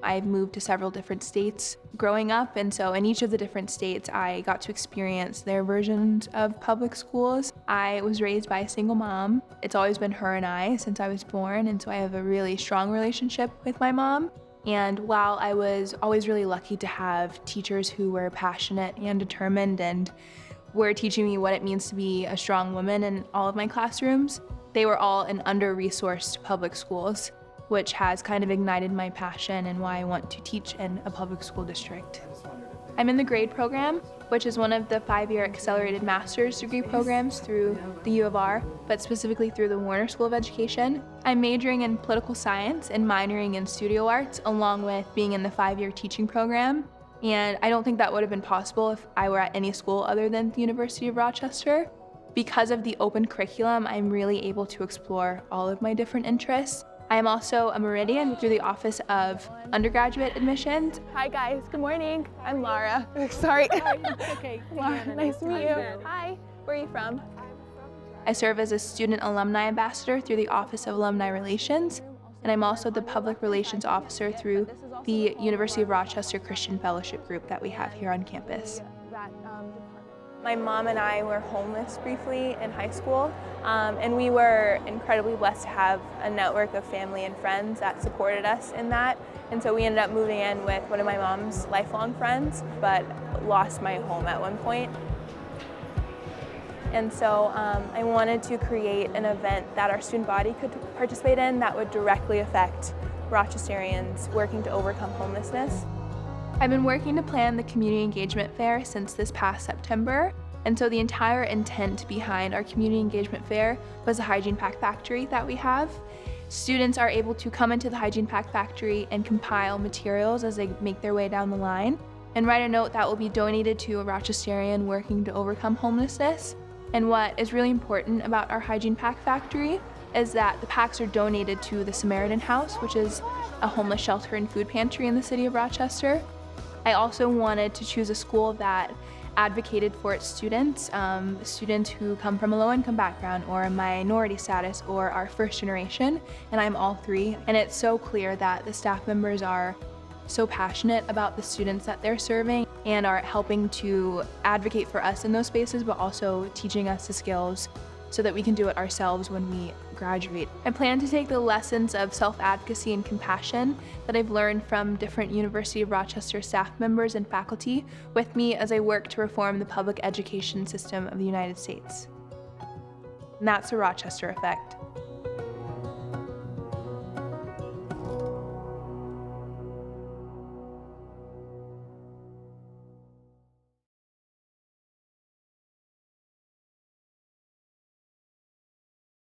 I've moved to several different states growing up, and so in each of the different states, I got to experience their versions of public schools. I was raised by a single mom. It's always been her and I since I was born, and so I have a really strong relationship with my mom. And while I was always really lucky to have teachers who were passionate and determined and were teaching me what it means to be a strong woman in all of my classrooms, they were all in under-resourced public schools, which has kind of ignited my passion and why I want to teach in a public school district. I'm in the grade program, which is one of the 5-year accelerated master's degree programs through the U of R, but specifically through the Warner School of Education. I'm majoring in political science and minoring in studio arts, along with being in the 5-year teaching program. And I don't think that would have been possible if I were at any school other than the University of Rochester. Because of the open curriculum, I'm really able to explore all of my different interests. I am also a Meridian through the Office of Undergraduate Admissions. Hi guys, good morning. I'm Lara. Sorry. Okay. Lara, nice to meet you. Hi, where are you from? I serve as a student alumni ambassador through the Office of Alumni Relations, and I'm also the public relations officer through the University of Rochester Christian Fellowship Group that we have here on campus. My mom and I were homeless briefly in high school, and we were incredibly blessed to have a network of family and friends that supported us in that. And so we ended up moving in with one of my mom's lifelong friends, but lost my home at one point. And so I wanted to create an event that our student body could participate in that would directly affect Rochesterians working to overcome homelessness. I've been working to plan the community engagement fair since this past September, and so the entire intent behind our community engagement fair was a hygiene pack factory that we have. Students are able to come into the hygiene pack factory and compile materials as they make their way down the line and write a note that will be donated to a Rochesterian working to overcome homelessness. And what is really important about our hygiene pack factory is that the packs are donated to the Samaritan House, which is a homeless shelter and food pantry in the city of Rochester. I also wanted to choose a school that advocated for its students, students who come from a low-income background or a minority status or are first generation, and I'm all three. And it's so clear that the staff members are so passionate about the students that they're serving and are helping to advocate for us in those spaces, but also teaching us the skills so that we can do it ourselves when we graduate. I plan to take the lessons of self-advocacy and compassion that I've learned from different University of Rochester staff members and faculty with me as I work to reform the public education system of the United States. And that's the Rochester effect.